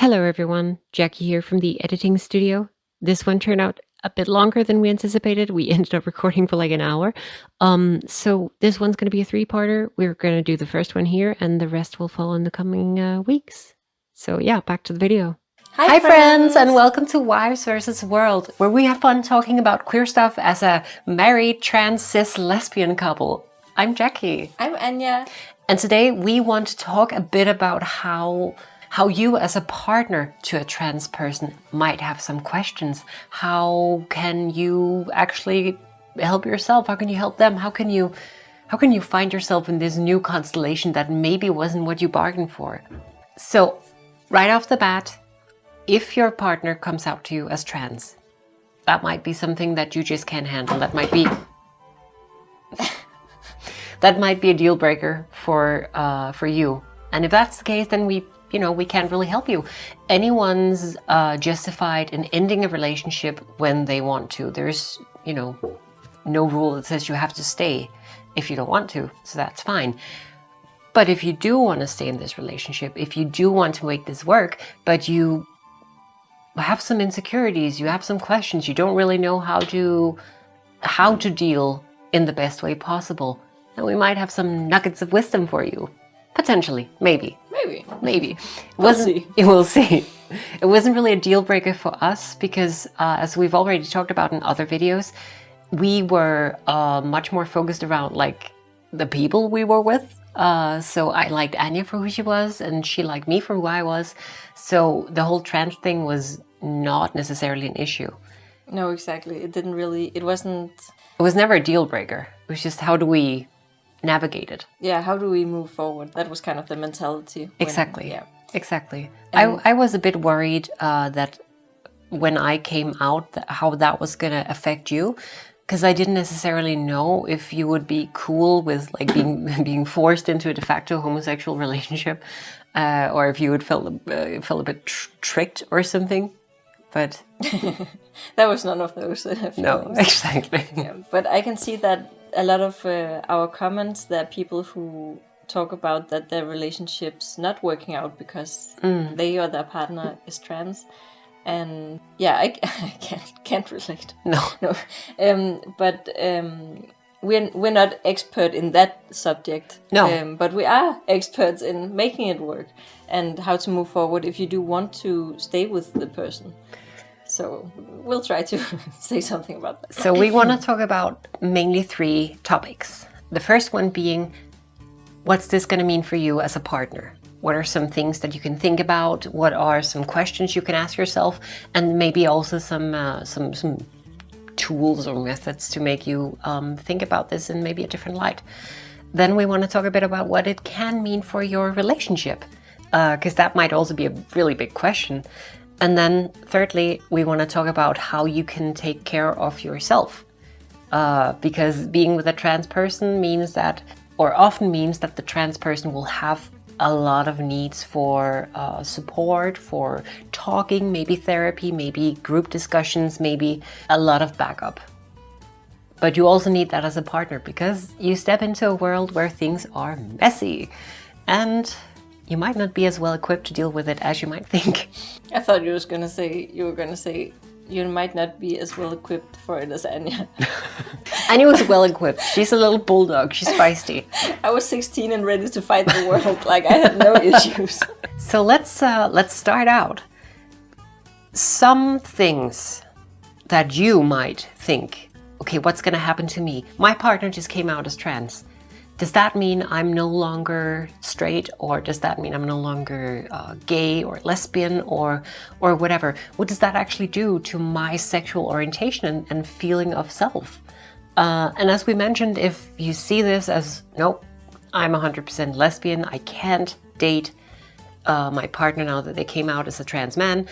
Hello, everyone. Jackie here from the editing studio. This one turned out a bit longer than we anticipated. We ended up recording for like an hour. So this one's going to be a three-parter. We're going to do the first one here, and the rest will follow in the coming weeks. So yeah, back to the video. Hi friends, and welcome to Wives vs. World, where we have fun talking about queer stuff as a married, trans, cis, lesbian couple. I'm Jackie. I'm Anya. And today we want to talk a bit about how you as a partner to a trans person might have some questions. How can you actually help yourself? How can you help them? How can you find yourself in this new constellation that maybe wasn't what you bargained for? So, right off the bat, if your partner comes out to you as trans, that might be something that you just can't handle. That might be a deal breaker for you. And if that's the case, then we can't really help you. Anyone's justified in ending a relationship when they want to. There's, no rule that says you have to stay if you don't want to, so that's fine. But if you do want to stay in this relationship, if you do want to make this work, but you have some insecurities, you have some questions, you don't really know how to deal in the best way possible, then we might have some nuggets of wisdom for you. Potentially, maybe. We'll see. It wasn't really a deal breaker for us because, as we've already talked about in other videos, we were much more focused around like the people we were with. So I liked Anya for who she was, and she liked me for who I was. So the whole trans thing was not necessarily an issue. No, exactly. It was never a deal breaker. It was just, how do we navigate it? Yeah, how do we move forward? That was kind of the mentality. Exactly. I was a bit worried that when I came out, how that was going to affect you, because I didn't necessarily know if you would be cool with like being forced into a de facto homosexual relationship, or if you would feel a bit tricked or something. But that was none of those feelings. No, exactly. Yeah, but I can see that a lot of our comments, there are people who talk about that their relationship's not working out because they or their partner is trans. And yeah, I can't relate. No. But we're not expert in that subject. No. But we are experts in making it work and how to move forward if you do want to stay with the person. So we'll try to say something about that. So we want to talk about mainly 3 topics. The first one being, what's this going to mean for you as a partner? What are some things that you can think about? What are some questions you can ask yourself? And maybe also some tools or methods to make you think about this in maybe a different light. Then we want to talk a bit about what it can mean for your relationship, because that might also be a really big question. And then thirdly, we want to talk about how you can take care of yourself, because being with a trans person often means that the trans person will have a lot of needs for support, for talking, maybe therapy, maybe group discussions, maybe a lot of backup. But you also need that as a partner because you step into a world where things are messy and you might not be as well equipped to deal with it as you might think. I thought you were going to say you might not be as well equipped for it as Anya. Anya was well equipped. She's a little bulldog. She's feisty. I was 16 and ready to fight the world. Like, I had no issues. So let's start out. Some things that you might think, okay, what's going to happen to me? My partner just came out as trans. Does that mean I'm no longer straight, or does that mean I'm no longer gay or lesbian or whatever? What does that actually do to my sexual orientation and feeling of self? And as we mentioned, if you see this as, nope, I'm 100% lesbian, I can't date my partner now that they came out as a trans man,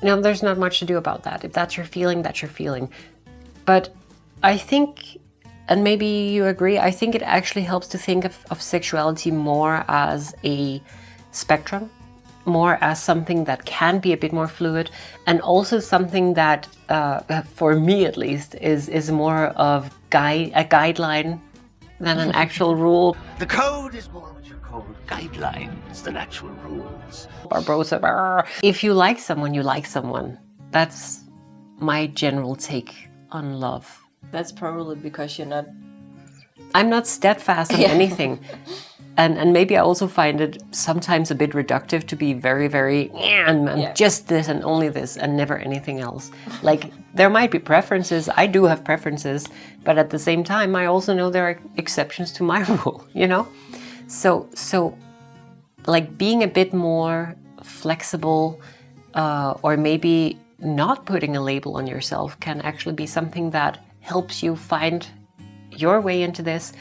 there's not much to do about that. If that's your feeling, that's your feeling. But I think, and maybe you agree, I think it actually helps to think of sexuality more as a spectrum, more as something that can be a bit more fluid, and also something that, for me at least, is more of a guideline than an actual rule. The code is more what your called guidelines than actual rules. Barbosa. If you like someone, you like someone. That's my general take on love. That's probably because you're not... I'm not steadfast on anything. And maybe I also find it sometimes a bit reductive to be very, very, just this and only this and never anything else. Like, there might be preferences. I do have preferences. But at the same time, I also know there are exceptions to my rule, you know? So like, being a bit more flexible or maybe not putting a label on yourself can actually be something that helps you find your way into this,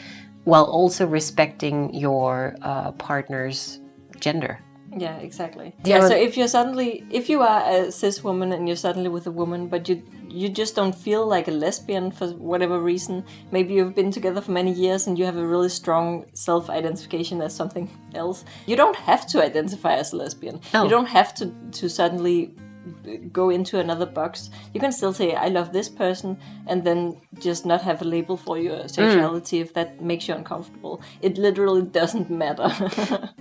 while also respecting your partner's gender. Yeah, exactly. Yeah, so if you are a cis woman and you're suddenly with a woman, but you just don't feel like a lesbian for whatever reason, maybe you've been together for many years and you have a really strong self-identification as something else, you don't have to identify as a lesbian. No. You don't have to suddenly go into another box. You can still say, I love this person, and then just not have a label for your sexuality if that makes you uncomfortable. It literally doesn't matter.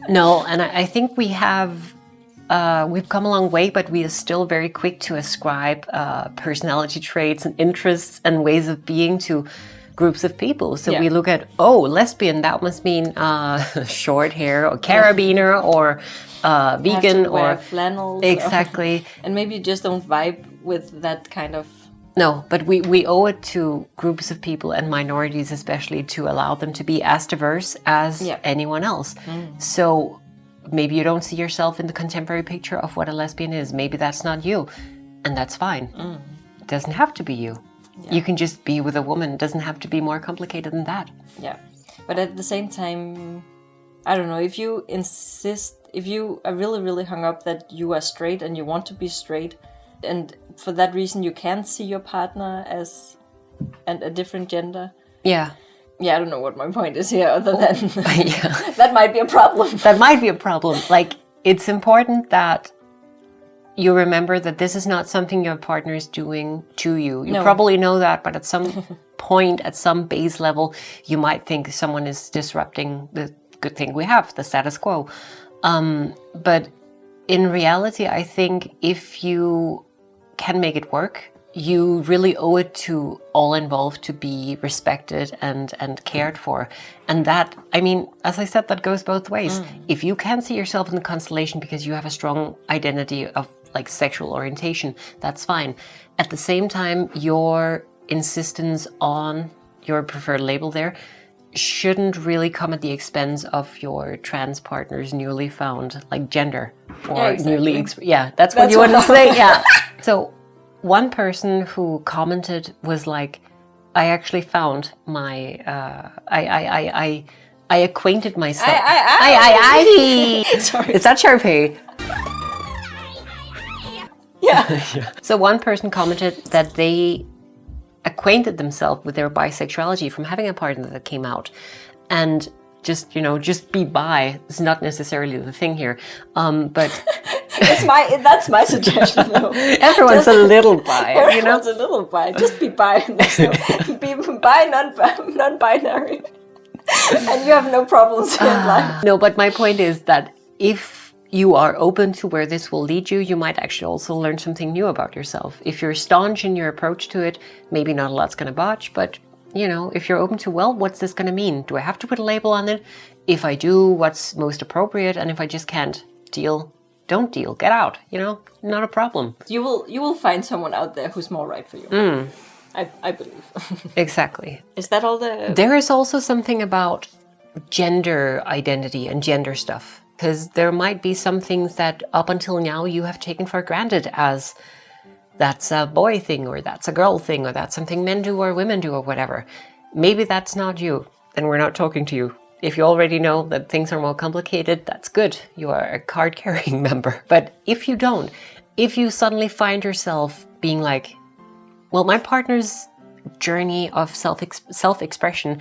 No, and I think we've come a long way, but we are still very quick to ascribe personality traits and interests and ways of being to groups of people. So we look at, lesbian, that must mean short hair or carabiner or vegan or flannels. Exactly. And maybe you just don't vibe with that kind of... No, but we owe it to groups of people and minorities especially to allow them to be as diverse as anyone else. So maybe you don't see yourself in the contemporary picture of what a lesbian is. Maybe that's not you, and that's fine. It doesn't have to be you. You can just be with a woman. It doesn't have to be more complicated than that. Yeah. But at the same time, I don't know, if you insist, if you are really, really hung up that you are straight and you want to be straight, and for that reason you can't see your partner as a different gender. Yeah, I don't know what my point is here other than that might be a problem. That might be a problem. Like, it's important that you remember that this is not something your partner is doing to you. You probably know that, but at some point, at some base level, you might think someone is disrupting the good thing we have, the status quo. But in reality, I think if you can make it work, you really owe it to all involved to be respected and cared for. And that, I mean, as I said, that goes both ways. If you can't see yourself in the constellation because you have a strong identity of like sexual orientation, that's fine. At the same time, your insistence on your preferred label there shouldn't really come at the expense of your trans partner's newly found like gender or newly that's what you want to say. So one person who commented was like, I actually found my I acquainted myself. Sorry. Is that Sharpie? Yeah. So one person commented that they acquainted themselves with their bisexuality from having a partner that came out, and just be bi is not necessarily the thing here, but that's my suggestion though. Everyone's a little bi. Everyone's a little bi. Just be bi. Be bi, non-binary, and you have no problems in life. No, but my point is that if you are open to where this will lead you, you might actually also learn something new about yourself. If you're staunch in your approach to it, maybe not a lot's going to botch, but if you're open to, what's this going to mean? Do I have to put a label on it? If I do, what's most appropriate? And if I just can't deal, don't deal, get out, not a problem. You will find someone out there who's more right for you. I believe. Exactly. Is that all There is also something about gender identity and gender stuff. Because there might be some things that up until now you have taken for granted as that's a boy thing or that's a girl thing or that's something men do or women do or whatever. Maybe that's not you, and we're not talking to you. If you already know that things are more complicated, that's good. You are a card-carrying member. But if you don't, if you suddenly find yourself being like, my partner's journey of self-expression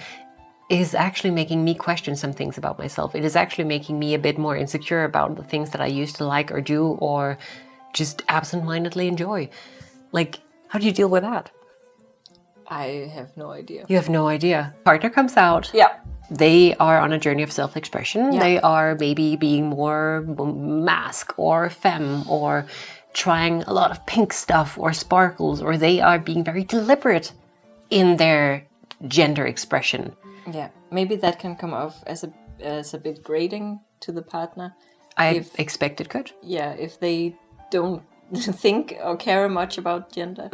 is actually making me question some things about myself. It is actually making me a bit more insecure about the things that I used to like or do or just absentmindedly enjoy. Like, how do you deal with that? I have no idea. You have no idea. Partner comes out. Yeah. they are on a journey of self-expression. Yeah. They are maybe being more mask or femme or trying a lot of pink stuff or sparkles, or they are being very deliberate in their gender expression. Yeah, maybe that can come off as a bit grating to the partner. I expect it could. Yeah, if they don't think or care much about gender.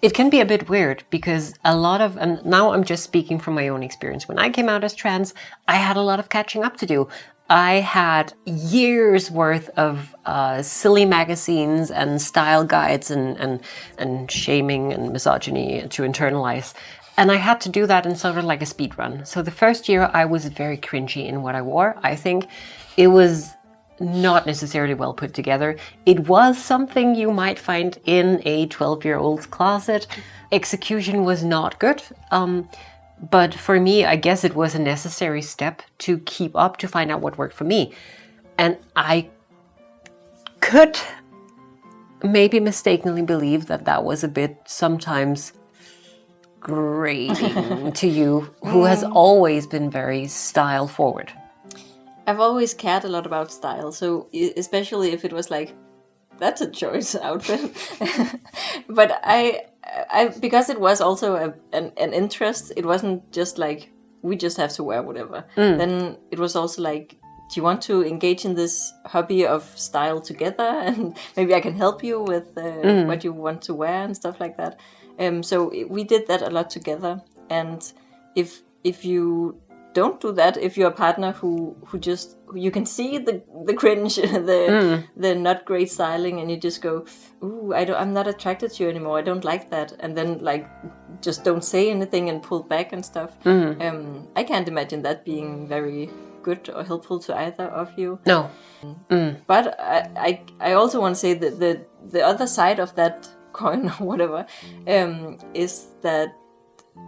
It can be a bit weird because a lot of, and now I'm just speaking from my own experience. When I came out as trans, I had a lot of catching up to do. I had years worth of silly magazines and style guides and shaming and misogyny to internalize. And I had to do that in sort of like a speed run. So the first year I was very cringy in what I wore. I think it was not necessarily well put together. It was something you might find in a 12-year-old's closet. Execution was not good. But for me, I guess it was a necessary step to keep up to find out what worked for me. And I could maybe mistakenly believe that that was a bit sometimes grating to you, who has always been very style forward. I've always cared a lot about style, so especially if it was like, that's a choice outfit. But I because it was also an interest, it wasn't just like, we just have to wear whatever. Then it was also like, do you want to engage in this hobby of style together? And maybe I can help you with what you want to wear and stuff like that. So we did that a lot together. And if you don't do that, if you're a partner who just, you can see the cringe, the not great styling, and you just go, ooh, I'm not attracted to you anymore, I don't like that, and then like just don't say anything and pull back and stuff. I can't imagine that being very good or helpful to either of you. No. But I also want to say that the other side of that coin or whatever is that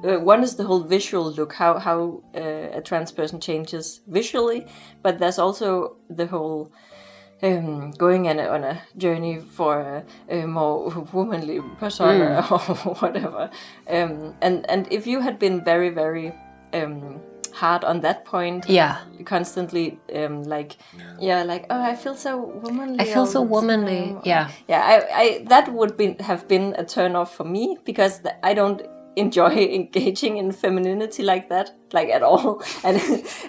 one is the whole visual look, how a trans person changes visually, but there's also the whole going on a journey for a more womanly persona or whatever. And if you had been very, very hard on that point, constantly like, oh, I feel so womanly. I feel so womanly. Yeah. I that would have been a turn off for me, because I don't enjoy engaging in femininity like that, like at all. And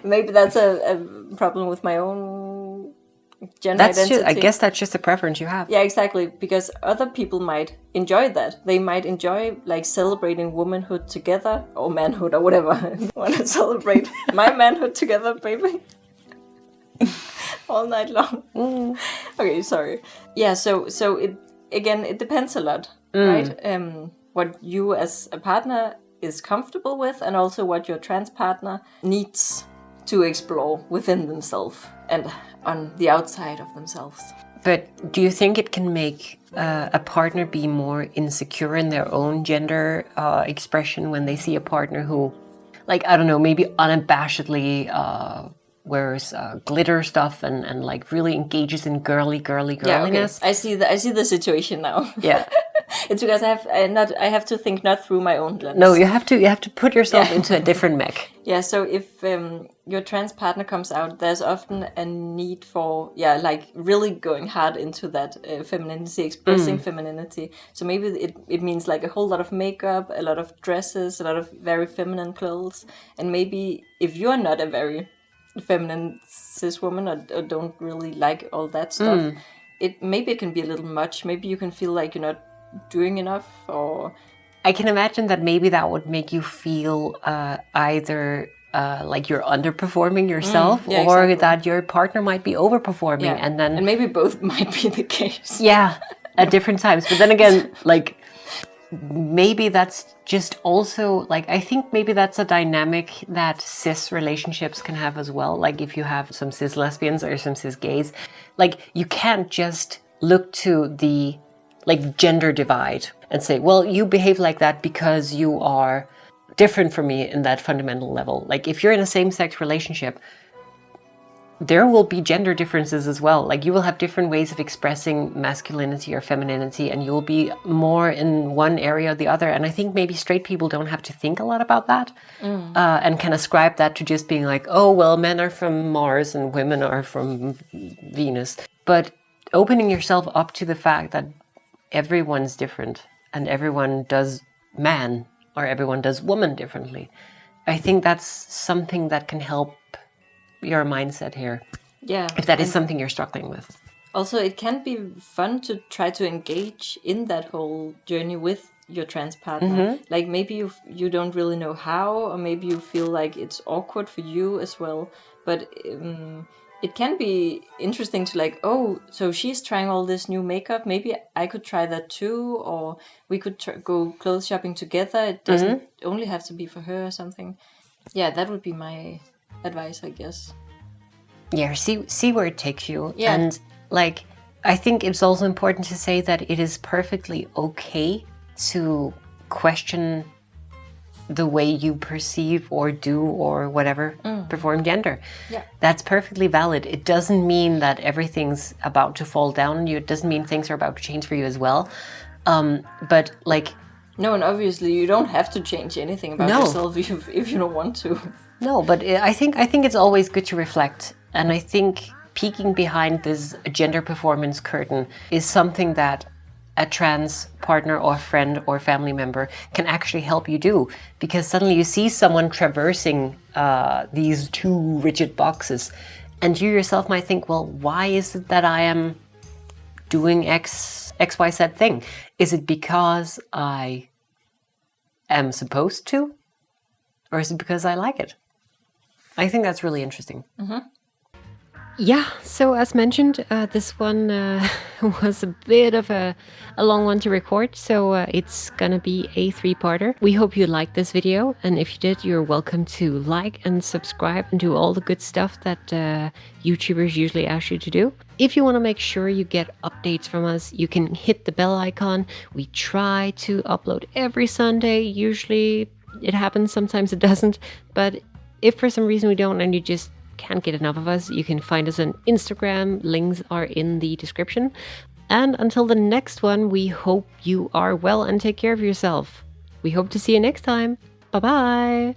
maybe that's a problem with my own gender identity. I guess that's just a preference you have. Yeah, exactly. Because other people might enjoy that. They might enjoy like celebrating womanhood together, or manhood, or whatever. I want to celebrate my manhood together, baby. All night long. Okay, sorry. Yeah, so it depends a lot, right? What you as a partner is comfortable with, and also what your trans partner needs to explore within themselves and on the outside of themselves. But do you think it can make a partner be more insecure in their own gender expression when they see a partner who, like, I don't know, maybe unabashedly wears glitter stuff and like really engages in girliness? Yeah, okay. I see the situation now. Yeah. It's because I have to think not through my own lens. No, you have to put yourself into a different mech. Yeah, so if your trans partner comes out, there's often a need for like really going hard into that femininity, expressing femininity. So maybe it means like a whole lot of makeup, a lot of dresses, a lot of very feminine clothes, and maybe if you're not a very feminine cis woman or don't really like all that stuff, maybe it can be a little much. Maybe you can feel like you're not doing enough, or I can imagine that maybe that would make you feel either like you're underperforming yourself, or exactly. that your partner might be overperforming, and maybe both might be the case. Yeah, at different times. But then again, like maybe that's just also like, I think maybe that's a dynamic that cis relationships can have as well. Like if you have some cis lesbians or some cis gays, like you can't just look to the like gender divide and say, well, you behave like that because you are different from me in that fundamental level. Like if you're in a same-sex relationship, there will be gender differences as well. Like you will have different ways of expressing masculinity or femininity, and you'll be more in one area or the other. And I think maybe straight people don't have to think a lot about that and can ascribe that to just being like, oh, well, men are from Mars and women are from Venus. But opening yourself up to the fact that everyone's different and everyone does man or everyone does woman differently. I think that's something that can help your mindset here. Yeah. If that is something you're struggling with. Also, it can be fun to try to engage in that whole journey with your trans partner. Like maybe you don't really know how, or maybe you feel like it's awkward for you as well. But it can be interesting to like, oh, so she's trying all this new makeup. Maybe I could try that too, or we could go clothes shopping together. It doesn't only have to be for her or something. Yeah, that would be my advice, I guess. Yeah, see where it takes you. Yeah. And like, I think it's also important to say that it is perfectly okay to question the way you perceive or do or whatever perform gender. Yeah. That's perfectly valid. It doesn't mean that everything's about to fall down on you. It doesn't mean things are about to change for you as well. But like... No, and obviously you don't have to change anything about yourself if you don't want to. No, but I think it's always good to reflect. And I think peeking behind this gender performance curtain is something that a trans partner or friend or family member can actually help you do, because suddenly you see someone traversing these two rigid boxes, and you yourself might think, well, why is it that I am doing XYZ thing? Is it because I am supposed to, or is it because I like it? I think that's really interesting. Yeah, so as mentioned, this one was a bit of a long one to record, so it's gonna be a 3-parter. We hope you liked this video, and if you did, you're welcome to like and subscribe and do all the good stuff that YouTubers usually ask you to do. If you want to make sure you get updates from us, you can hit the bell icon. We try to upload every Sunday. Usually it happens, sometimes it doesn't, but if for some reason we don't and you just can't get enough of us, you can find us on Instagram. Links are in the description. And until the next one, we hope you are well and take care of yourself. We hope to see you next time. Bye-bye.